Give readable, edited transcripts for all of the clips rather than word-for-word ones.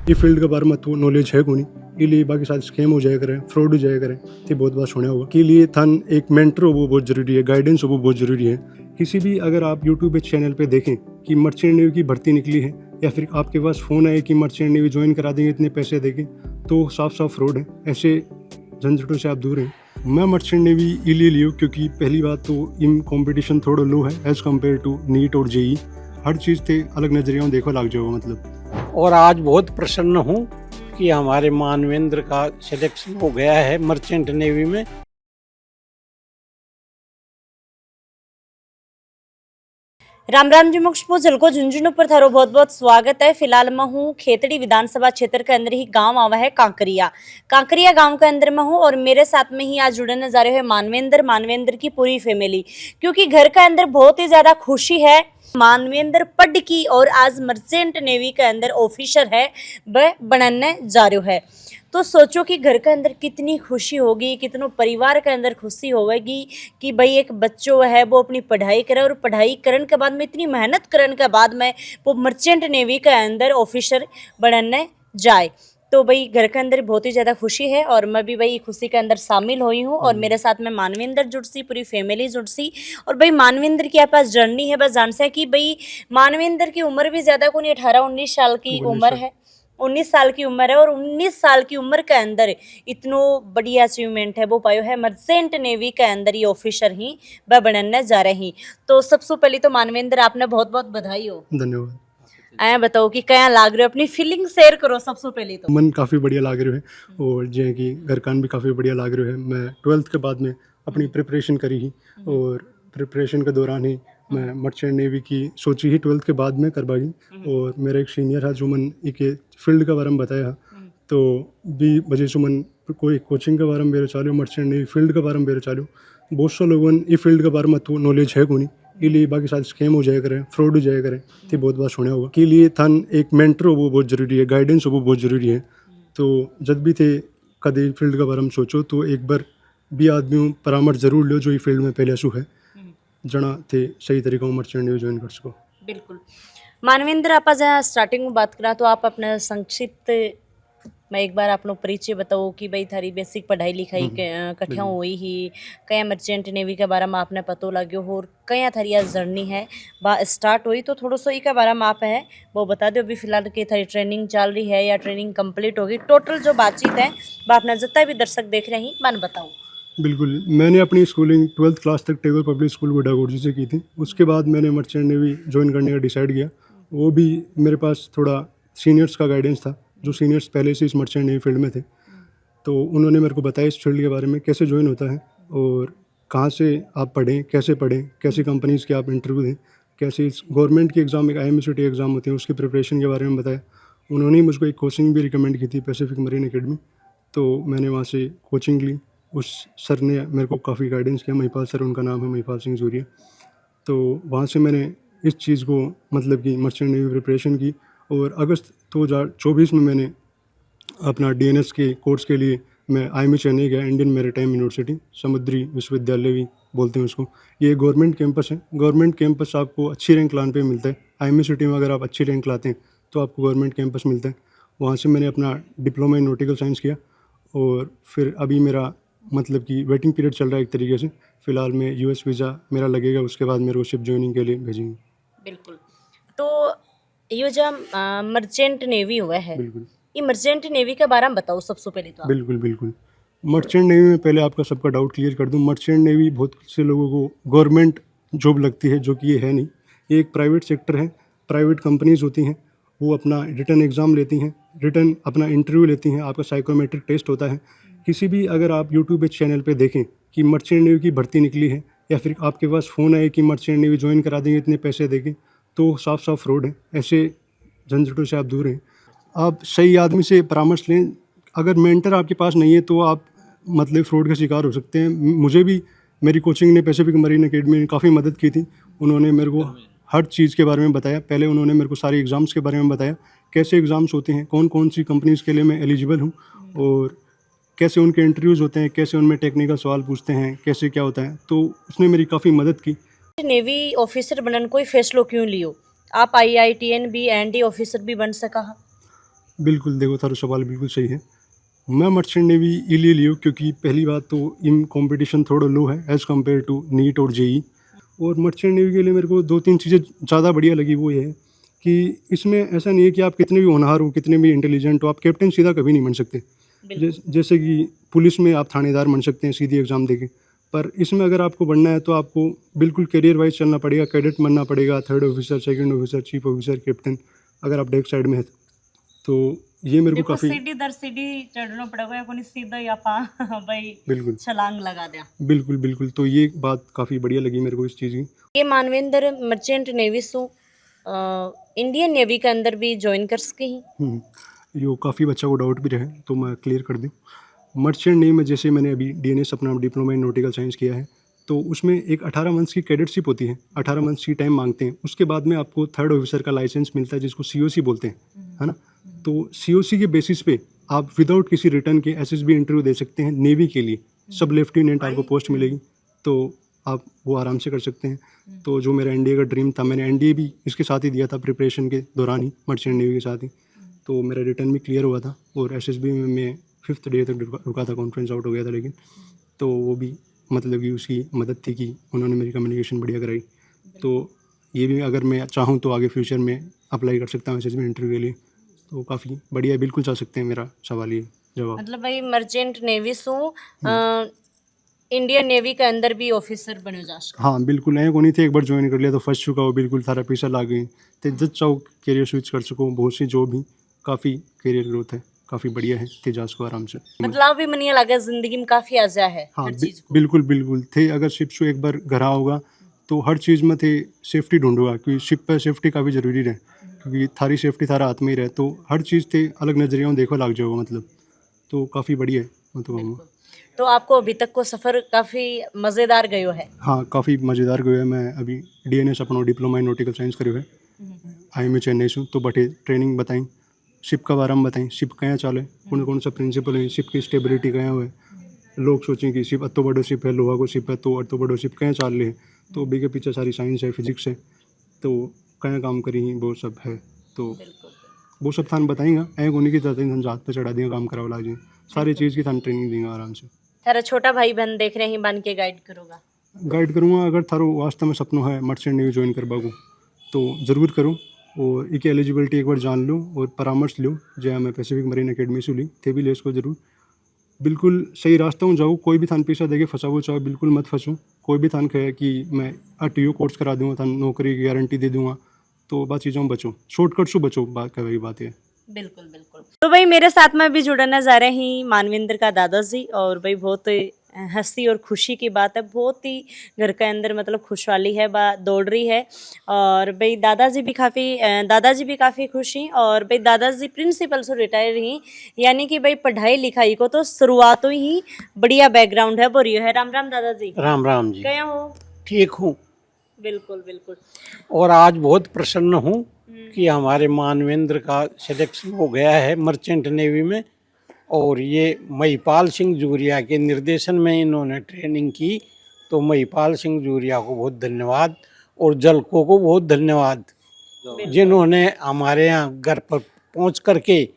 ये फील्ड के बारे में तो नॉलेज है को नहीं, इसलिए बाकी सारे स्कैम हो जाया करें, फ्रॉड हो जाया करें, तो बहुत बात सुना होगा। के लिए थान एक मेंटर हो वो बहुत ज़रूरी है, गाइडेंस हो वो बहुत ज़रूरी है। किसी भी अगर आप यूट्यूब चैनल पे देखें कि मर्चेंट नेवी की भर्ती निकली है, या फिर आपके पास फ़ोन आए कि मर्चेंट नेवी ज्वाइन करा देंगे इतने पैसे देंगे, तो साफ साफ फ्रॉड है। ऐसे झंझटों से आप दूर हैं। मैं मर्चेंट नेवी इसलिए लियो क्योंकि पहली बात तो इन कंपटीशन थोड़ा लो है एज़ कम्पेयर टू नीट और जेई। हर चीज़ थे अलग नज़रिया देखो लग जाओ मतलब। और आज बहुत प्रसन्न हूँ कि हमारे मानवेंद्र का सिलेक्शन हो गया है मर्चेंट नेवी में। राम राम जी मोक्ष पूजल को झुंझुनू पर थारो बहुत बहुत स्वागत है। फिलहाल मैं हूँ खेतड़ी विधानसभा क्षेत्र के अंदर ही गांव आवा है कांकरिया गांव के अंदर मैं हूँ और मेरे साथ में ही आज जुड़ने जा रहे हैं मानवेंद्र की पूरी फैमिली, क्योंकि घर के अंदर बहुत ही ज्यादा खुशी है। मानवेंद्र पढ़ की और आज मर्चेंट नेवी के अंदर ऑफिसर है वह बनने जा रहे है। तो सोचो कि घर के अंदर कितनी खुशी होगी, कितनों परिवार के अंदर खुशी होगी कि भाई एक बच्चों है वो अपनी पढ़ाई करे और पढ़ाई करने के बाद में इतनी मेहनत करने के बाद में वो मर्चेंट नेवी के अंदर ऑफिसर बनने जाए। तो भाई घर के अंदर बहुत ही ज़्यादा खुशी है और मैं भी भाई खुशी के अंदर शामिल हुई हूँ और मेरे साथ में मानवेंद्र जुड़सी, पूरी फैमिली जुड़सी। और भाई मानवेंद्र की पास जर्नी है, बस जान से कि भाई मानवेंद्र की उम्र भी ज़्यादा को नहीं, 18-19 साल की उम्र है, 19 साल की उम्र है। और 19 साल की उम्र के अंदर इतनो बढ़िया अचीवमेंट है वो पायो है। मर्चेंट नेवी के अंदर ये ऑफिसर ही वह बनने जा रही। तो सबसे पहले तो मानवेंद्र आपने बहुत बहुत बधाई हो। धन्यवाद। आया बताओ कि क्या लाग रहे हो, अपनी फीलिंग शेयर करो सबसे पहले तो। मन काफ़ी बढ़िया लाग रहा है और जे कि घर कान भी काफ़ी बढ़िया लाग रहा है। मैं 12th के बाद में अपनी प्रिपरेशन करी ही और प्रिपरेशन के दौरान ही मैं मर्चेंट नेवी की सोची ही 12th के बाद में करवाई। और मेरा एक सीनियर है जो मन एक फील्ड के बारे में बताया, तो भी वजह से मन कोई कोचिंग के बारे में बेरो चालो, मर्चेंट नेवी फील्ड के बारे में बेरो चालो। बहुत से लोगों ये फील्ड के बारे में तो नॉलेज है को नहीं, इसलिए बाकी सारे स्कैम हो जाया करें, फ्रॉड हो जाया करें, तो बहुत बात सुना होगा। के लिए थान एक मेंटर हो वो बहुत ज़रूरी है, गाइडेंस हो वो बहुत ज़रूरी है। तो जब भी थे कभी फील्ड के बारे में सोचो तो एक बार भी आदमी परामर्श जरूर लो जो ये फील्ड में पहले असू है, जना थे सही तरीका में मर्चेंट नेवी ज्वाइन कर सको। बिल्कुल मानवेंद्र, आप जहाँ स्टार्टिंग में बात करा तो आप अपना संक्षिप्त मैं एक बार आप लोग परिचय बताओ कि भाई थारी बेसिक पढ़ाई लिखाई कठिया हुई ही कया मर्चेंट नेवी के बारे में आपने पतो लगे हो और कया थारी जर्नी है स्टार्ट हुई, तो थोड़ा सा ई के बारे में आप है वो बता दो। अभी फिलहाल की थारी ट्रेनिंग चल रही है या ट्रेनिंग कंप्लीट होगी, टोटल जो बातचीत है वो आपने जितना भी दर्शक देख रहे हैं मन बताओ। बिल्कुल, मैंने अपनी स्कूलिंग 12th क्लास तक टेगोर पब्लिक स्कूल गुडागोड़जी से की थी। उसके बाद मैंने मर्चेंट नेवी ज्वाइन करने का डिसाइड किया। वो भी मेरे पास थोड़ा सीनियर्स का गाइडेंस था, जो सीनियर्स पहले से इस मर्चेंट नेवी फील्ड में थे। तो उन्होंने मेरे को बताया इस फील्ड के बारे में, कैसे ज्वाइन होता है और कहाँ से आप पढ़ें, कैसे कंपनीज़ के आप इंटरव्यू दें, कैसे इस गवर्नमेंट की एग्ज़ाम, एक IMSCT एग्ज़ाम होती है उसकी प्रिपरेशन के बारे में बताया। उन्होंने ही मुझको एक कोचिंग भी रिकमेंड की थी, पैसिफिक मरीन एकेडमी। तो मैंने वहाँ से कोचिंग ली। उस सर ने मेरे को काफ़ी गाइडेंस किया, महिपाल सर उनका नाम है, महिपाल सिंह सूर्य। तो वहाँ से मैंने इस चीज़ को मतलब कि मर्चेंट नेवी प्रिपरेशन की। और अगस्त 2024 में मैंने अपना DNS के कोर्स के लिए मैं IME चेन्नई गया, इंडियन मैरीटाइम यूनिवर्सिटी, समुद्री विश्वविद्यालय भी बोलते हैं उसको। ये गवर्नमेंट कैंपस है। गवर्नमेंट कैंपस आपको अच्छी रैंक लाने पे मिलता है। IME सिटी में अगर आप अच्छी रैंक लाते हैं तो आपको गवर्नमेंट कैंपस मिलता है। वहाँ से मैंने अपना डिप्लोमा इन नॉटिकल साइंस किया और फिर अभी मेरा मतलब कि वेटिंग पीरियड चल रहा है एक तरीके से। फ़िलहाल में US वीज़ा मेरा लगेगा, उसके बाद मेरे को शिप ज्वाइनिंग के लिए भेजेंगे। बिल्कुल, तो ये जो मर्चेंट नेवी हुआ है, बिल्कुल ये मर्चेंट नेवी के बारे में बताओ सबसे पहले तो आप। बिल्कुल। मर्चेंट नेवी में पहले आपका सबका डाउट क्लियर कर दूं। मर्चेंट नेवी बहुत से लोगों को गवर्नमेंट जॉब लगती है, जो कि ये है नहीं। ये एक प्राइवेट सेक्टर है। प्राइवेट कंपनीज होती हैं, वो अपना रिटन एग्ज़ाम लेती हैं, रिटन अपना इंटरव्यू लेती हैं, आपका साइकोमेट्रिक टेस्ट होता है। किसी भी अगर आप यूट्यूब चैनल पे देखें कि मर्चेंट नेवी की भर्ती निकली है, या फिर आपके पास फ़ोन आए कि मर्चेंट नेवी ज्वाइन करा देंगे इतने पैसे देंगे, तो साफ साफ फ्रॉड है। ऐसे झंझटों से आप दूर हैं। आप सही आदमी से परामर्श लें। अगर मेंटर आपके पास नहीं है तो आप मतलब फ्रॉड का शिकार हो सकते हैं। मुझे भी मेरी कोचिंग ने, पैसिफिक मरीन एकेडमी ने काफ़ी मदद की थी। उन्होंने मेरे को हर चीज़ के बारे में बताया। पहले उन्होंने मेरे को सारे एग्ज़ाम्स के बारे में बताया, कैसे एग्ज़ाम्स होते हैं, कौन कौन सी कंपनीज़ के लिए मैं एलिजिबल हूँ और कैसे उनके इंटरव्यूज़ होते हैं, कैसे उनमें टेक्निकल सवाल पूछते हैं, कैसे क्या होता है। तो उसने मेरी काफ़ी मदद की। नेवी ऑफिसर बनने कोई फैसलो क्यों लियो? आप IITN भी ND ऑफिसर भी बन सका। बिल्कुल, देखो थारो सवाल बिल्कुल सही है। मैं मर्चेंट नेवी इसलिए लियो क्योंकि पहली बात तो इन कॉम्पिटिशन थोड़ा लो है एज़ कम्पेयर टू नीट और जेईई। और मर्चेंट नेवी के लिए मेरे को 2-3 चीज़ें ज़्यादा बढ़िया लगी, वो ये है कि इसमें ऐसा नहीं है कि आप कितने भी होनहार हो, कितने भी इंटेलिजेंट हो, आप कैप्टन सीधा कभी नहीं बन सकते। जैसे कि पुलिस में आप थानेदार बन सकते हैं सीधी एग्ज़ाम देके, पर इसमें अगर आपको बनना है तो आपको बिल्कुल करियर वाइज़ चलना पड़ेगा, कैडेट बनना पड़ेगा, 3rd officer, 2nd officer, chief officer, captain, अगर आप डेक साइड में है तो ये मेरे को देखो काफ़ी सीढ़ी दर सीढ़ी चढ़ना पड़ेगा या कोणी सीधा या पा भाई बिल्कुल, छलांग लगा दिया। बिल्कुल, बिल्कुल, तो ये बात काफ़ी बढ़िया लगी मेरे को इस चीज़ की। ये Manvendra merchant navy so Indian navy के अंदर भी ज्वाइन कर सके ही। यो काफ़ी बच्चा को डाउट भी रहे तो मैं क्लियर कर दूँ। मर्चेंट नेवी में जैसे मैंने अभी डीएनएस अपना डिप्लोमा इन नॉटिकल साइंस किया है, तो उसमें एक 18 मंथ्स की कैडेटशिप होती है, 18 मंथ्स की टाइम मांगते हैं। उसके बाद में आपको 3rd ऑफिसर का लाइसेंस मिलता है जिसको सीओसी बोलते हैं, है ना? तो सीओसी के बेसिस पे आप विदाउट किसी रिटर्न के एसएसबी इंटरव्यू दे सकते हैं नेवी के लिए। सब लेफ्टिनेंट आपको पोस्ट मिलेगी, तो आप वो आराम से कर सकते हैं। तो जो मेरा एनडीए का ड्रीम था, मैंने एनडीए भी इसके साथ ही दिया था प्रिपरेशन के दौरान ही, मर्चेंट नेवी के साथ ही। तो मेरा रिटर्न भी क्लियर हुआ था और एसएसबी में मैं 5th डे तक रुका था, कॉन्फ्रेंस आउट हो गया था लेकिन। तो वो भी मतलब कि उसकी मदद थी कि उन्होंने मेरी कम्युनिकेशन बढ़िया कराई। तो ये भी अगर मैं चाहूँ तो आगे फ्यूचर में अप्लाई कर सकता हूँ एसएसबी इंटरव्यू के लिए। तो काफ़ी बढ़िया, बिल्कुल जा सकते हैं, मेरा सवाल ये जवाब। मतलब भाई merchant navy so Indian navy के अंदर भी ऑफिसर बनो जा सके। हाँ बिल्कुल, ऐं कोनी थे एक बार ज्वाइन कर लिया तो फंस चुका हो, बिल्कुल थारा पैसा ला गई तो जब चाहो करियर स्विच कर सको। बहुत सी जॉब ही काफ़ी करियर ग्रोथ है, काफ़ी बढ़िया है, तेजाज को आराम से। बदलाव भी मनिया लगा जिंदगी में काफी आजा है हाँ हर चीज को। बिल्कुल बिल्कुल थे। अगर शिप से एक बार घरा होगा तो हर चीज़ में थे सेफ्टी ढूंढूंगा, क्योंकि शिप पर सेफ्टी काफ़ी ज़रूरी रहे, क्योंकि थारी सेफ्टी थारा हाथ में ही रहे। तो हर चीज़ थे अलग नज़रिया में देखो लग जाओगा मतलब। तो काफ़ी बढ़िया है मैं तो कहूँगा। तो आपको अभी तक को सफर काफी मजेदार गयो है। हाँ काफ़ी मज़ेदार गयो है। मैं अभी डीएनएस अपना डिप्लोमा इन नॉटिकल साइंस करो है, IIM चेन्नई से। तो बटे ट्रेनिंग बताई, शिप का बारे में बताई, शिप कहाँ चाले, कौन सा प्रिंसिपल है, शिप की स्टेबिलिटी कहाँ हुए। लोग सोचें कि शिप अतो बड़ो शिप है, लोहा को शिप है, तो अतो बड़ो शिप कहाँ चाल रहे हैं। तो बी के पीछे सारी साइंस है, फिजिक्स है, तो कहाँ काम करी वो सब है। तो वो सब थान बताएंगा, एक उन्हीं की तरह हाथ पे चढ़ा देंगे, काम कराओ ला जी, सारी चीज़ की थान ट्रेनिंग देंगे आराम से। तेरा छोटा भाई बहन देख रहे हैं, बन के गाइड करोगा। गाइड करूँगा। अगर थारो वास्तव में सपनों है मर्चेंट नेवी ज्वाइन करवा को तो ज़रूर करो, और एक एलिजिबिलिटी एक बार जान लो और परामर्श लो। जहाँ मैं पैसिफिक मरीन अकेडमी से ली थे भी ले इसको ज़रूर, बिल्कुल सही रास्ता में जाओ। कोई भी थान पैसा देके फंसाओ चाहो, बिल्कुल मत फंसो। कोई भी थान कहे कि मैं RTO कोर्स करा दूँगा, थान नौकरी की गारंटी दे दूँगा, तो बात चीज़ों में बचो, शॉर्टकट से बचो, बात कह वही बात है। बिल्कुल बिल्कुल। तो भाई मेरे साथ में भी जुड़ना जा रहे हैं मानवेंद्र का दादाजी, और भाई बहुत हंसी और खुशी की बात है, बहुत ही घर के अंदर मतलब खुशहाली है, दौड़ रही है। और भाई दादाजी भी काफ़ी खुश हैं। और भाई दादाजी प्रिंसिपल से रिटायर ही, यानी कि भाई पढ़ाई लिखाई को तो शुरुआत ही बढ़िया बैकग्राउंड है बोरियो है। राम राम दादाजी। राम राम जी। क्या हो? ठीक हूँ, बिल्कुल बिल्कुल। और आज बहुत प्रसन्न हूँ कि हमारे मानवेंद्र का सिलेक्शन हो गया है मर्चेंट नेवी में। और ये महिपाल सिंह जूरिया के निर्देशन में इन्होंने ट्रेनिंग की, तो महिपाल सिंह जूरिया को बहुत धन्यवाद, और जलको को बहुत धन्यवाद, जिन्होंने हमारे यहाँ घर पर पहुँच करके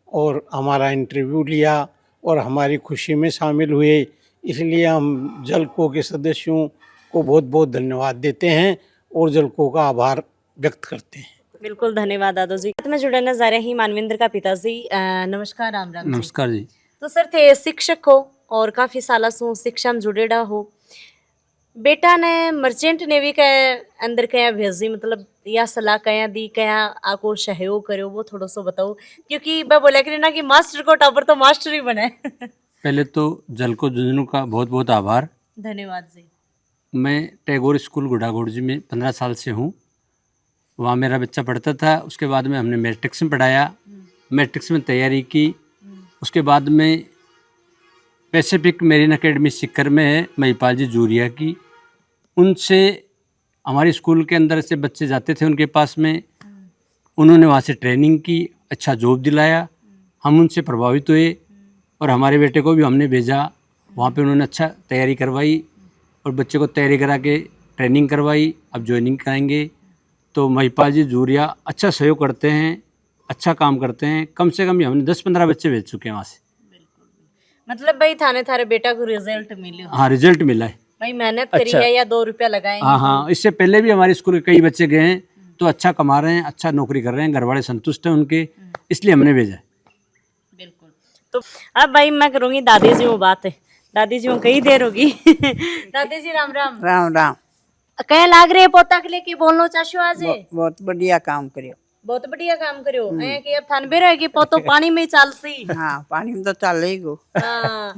और हमारा इंटरव्यू लिया और हमारी खुशी में शामिल हुए। इसलिए हम जलको के सदस्यों को बहुत बहुत धन्यवाद देते हैं और जलको का आभार व्यक्त करते हैं। बिल्कुल धन्यवाद दादाजी। साथ में जुड़ना जा रहे हैं मानवेंद्र का पिताजी। नमस्कार राम राम जी। नमस्कार जी। तो सर थे शिक्षक हो और काफी साल से शिक्षा में जुड़ेड़ा हो। बेटा ने मर्चेंट नेवी के अंदर कया भेजी, मतलब या सलाह कया दी, कया आपको सहयोग करो, वो थोड़ा सा बताओ, क्योंकि मैं बोला कि ना कि मास्टर को टाबर तो मास्टर ही बने। पहले तो जलको झुंझुनू का बहुत बहुत आभार। धन्यवाद जी। मैं टैगोर स्कूल गुड़ागुड़जी में 15 साल से हूँ, वहाँ मेरा बच्चा पढ़ता था। उसके बाद में हमने मैट्रिक्स में पढ़ाया, मैट्रिक्स में तैयारी की। उसके बाद में पैसिफिक मेरीन अकेडमी सिक्कर में है महिपाल जी जूरिया की, उनसे हमारे स्कूल के अंदर से बच्चे जाते थे उनके पास में, उन्होंने वहाँ से ट्रेनिंग की, अच्छा जॉब दिलाया, हम उनसे प्रभावित हुए और हमारे बेटे को भी हमने भेजा वहाँ पे। उन्होंने अच्छा तैयारी करवाई और बच्चे को तैयारी करा के ट्रेनिंग करवाई, अब ज्वाइनिंग कराएंगे। तो महिपाल जी जूरिया अच्छा सहयोग करते हैं अच्छा काम करते हैं। कम से कम हमने 10-15 बच्चे भेज चुके हैं वहाँ से। मतलब भाई थाने थारे बेटा को रिजल्ट मिले हाँ, रिजल्ट मिला है। भाई मेहनत करी है या 2 रुपया लगाए हाँ हाँ, इससे पहले भी हमारे स्कूल के कई बच्चे गए हैं तो अच्छा कमा रहे हैं, अच्छा नौकरी कर रहे हैं, घर वाले संतुष्ट हैं उनके, इसलिए हमने भेजा है। बिल्कुल। तो अब भाई मैं करूंगी दादी जी वो बात है, दादी जी वो कई देर होगी दादी जी राम राम। राम राम। कहे लाग रहे पोता के लिए की बोलना चाहो आज? बहुत बढ़िया काम करियो। बहुत बढ़िया काम करियो है कि अब थान बेरो है कि पोतो पानी में चालसी। हाँ, पानी में तो चल ही गो। हाँ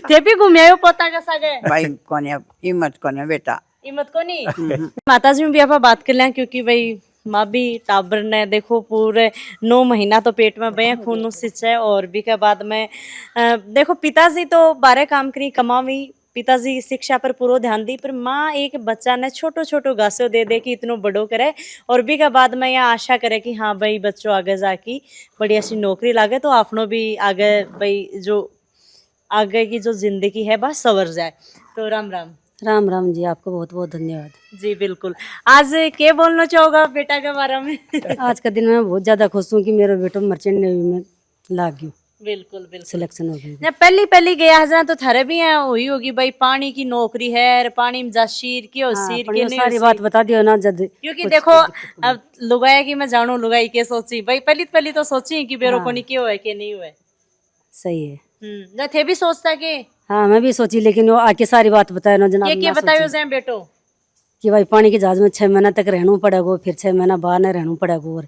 थे भी घूमियो पोता का सागे भाई कोने हिम्मत कोने बेटा। हिम्मत को नहीं माता जी भी आप बात कर लें, क्योंकि भाई माँ भी टाबर ने देखो पूरे 9 महीना तो पेट में बया खून सिंचा है, और भी के बाद में देखो पिताजी तो 12 काम करी कमावी, पिताजी शिक्षा पर पूरा ध्यान दी, पर माँ एक बच्चा ने छोटो छोटो घासो दे दे कि इतनो बड़ो करे, और भी के बाद में यह आशा करे कि हाँ भाई बच्चों आगे जाके बढ़िया सी नौकरी लागे तो आपनो भी आगे भाई जो आगे की जो जिंदगी है बस सवर जाए। तो राम राम। राम राम जी, आपको बहुत बहुत धन्यवाद। जी बिल्कुल। आज क्या बोलना चाहोगा बेटा के बारे में? आज का दिन मैं बहुत ज़्यादा खुश हूँ कि मेरा बेटा मर्चेंट नेवी में लाग गया, बिल्कुल बिल्कुल सिलेक्शन हो गई। ना पहली गया हजार तो थारे भी यहाँ हुई होगी भाई पानी की नौकरी है, पानी में जा शीर की और शीर पर की ये नहीं सारी होसी। बात बता दियो ना जद क्योंकि देखो अब लुगाया की मैं जानू लुगाई के सोची भाई पहली तो सोची कि बेरो को नहीं क्यों है कि नहीं हुआ। सही है। ना थे भी सोचता के हाँ, मैं भी सोची, लेकिन वो आके सारी बात बताया ना जनाब। ये बतायो जाए बेटो कि भाई पानी के जहाज में 6 महीना तक रहना पड़ेगा, फिर 6 महीना बाहर न रहना पड़ेगा, और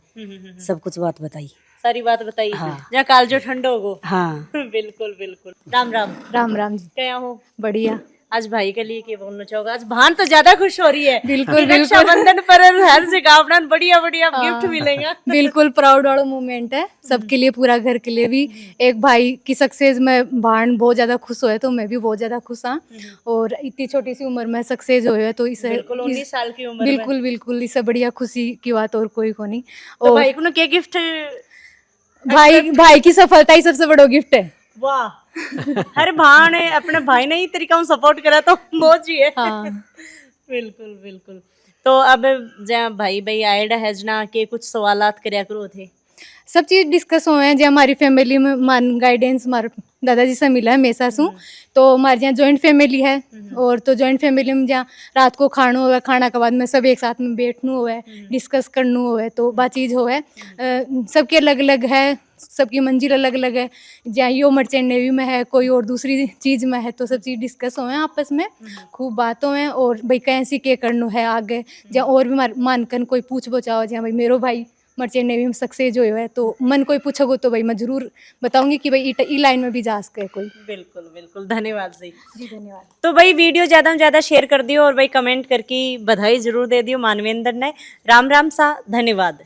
सब कुछ बात बताई, सारी बात बताई। हाँ। जहाँ काल जो ठंडो हो। हाँ बिल्कुल बिल्कुल। राम राम। राम राम जी। क्या हो? बढ़िया। आज भाई के लिए क्या बोलना चाहोगे? आज भान तो ज्यादा खुश हो रही है। बिल्कुल रक्षाबंधन पर हर जगह अपना बढ़िया बढ़िया गिफ्ट मिलेगा। बिल्कुल प्राउड वाला मोमेंट है सबके लिए, पूरा घर के लिए भी। एक भाई की सक्सेस में भान बहुत ज्यादा खुश हुए तो मैं भी बहुत ज्यादा खुश हाँ, और इतनी छोटी सी उम्र में सक्सेस हुए तो इसे बिल्कुल 19 साल की उम्र बिल्कुल बिल्कुल इससे बढ़िया खुशी की बात और कोई को नहीं। तो और भाई को क्या गिफ्ट? भाई की सफलता ही सबसे बड़ा गिफ्ट है। वाह अरे भाई ने अपने भाई ने ही तरीका में सपोर्ट करा तो मौज ही है। हाँ। बिल्कुल बिल्कुल। तो अब जहाँ भाई आइडा है जना के कुछ सवालात करया करो थे, सब चीज़ डिस्कस हुए हैं जो हमारी फैमिली में मान गाइडेंस हमारे दादाजी से मिला है हमेशा से। तो हमारे यहाँ जॉइंट फैमिली है, और तो जॉइंट फैमिली में जहाँ रात को खाना हुआ, खाना के बाद में सब एक साथ में बैठना हुआ है, डिस्कस करना हुआ है, तो बात चीज़ हो है। सबके अलग अलग है, सबकी मंजिल अलग अलग है। जहाँ यो मर्चेंट नेवी में है, कोई और दूसरी चीज़ में है, तो सब चीज़ डिस्कस हुए हैं आपस में, खूब बातों हैं। और भाई कैसी के करना है आगे, जहाँ और भी मानकर कोई पूछ बचाओ, जहाँ भाई मेरो भाई मर्चेंट नेवी में सक्सेस जो है तो मन कोई पूछोगे तो भाई मैं जरूर बताऊंगी कि भाई ई लाइन में भी जा सके कोई। बिल्कुल बिल्कुल। धन्यवाद जी। जी धन्यवाद। तो भाई वीडियो ज़्यादा से ज़्यादा शेयर कर दियो और भाई कमेंट करके बधाई जरूर दे दियो मानवेंद्र ने। राम राम सा, धन्यवाद।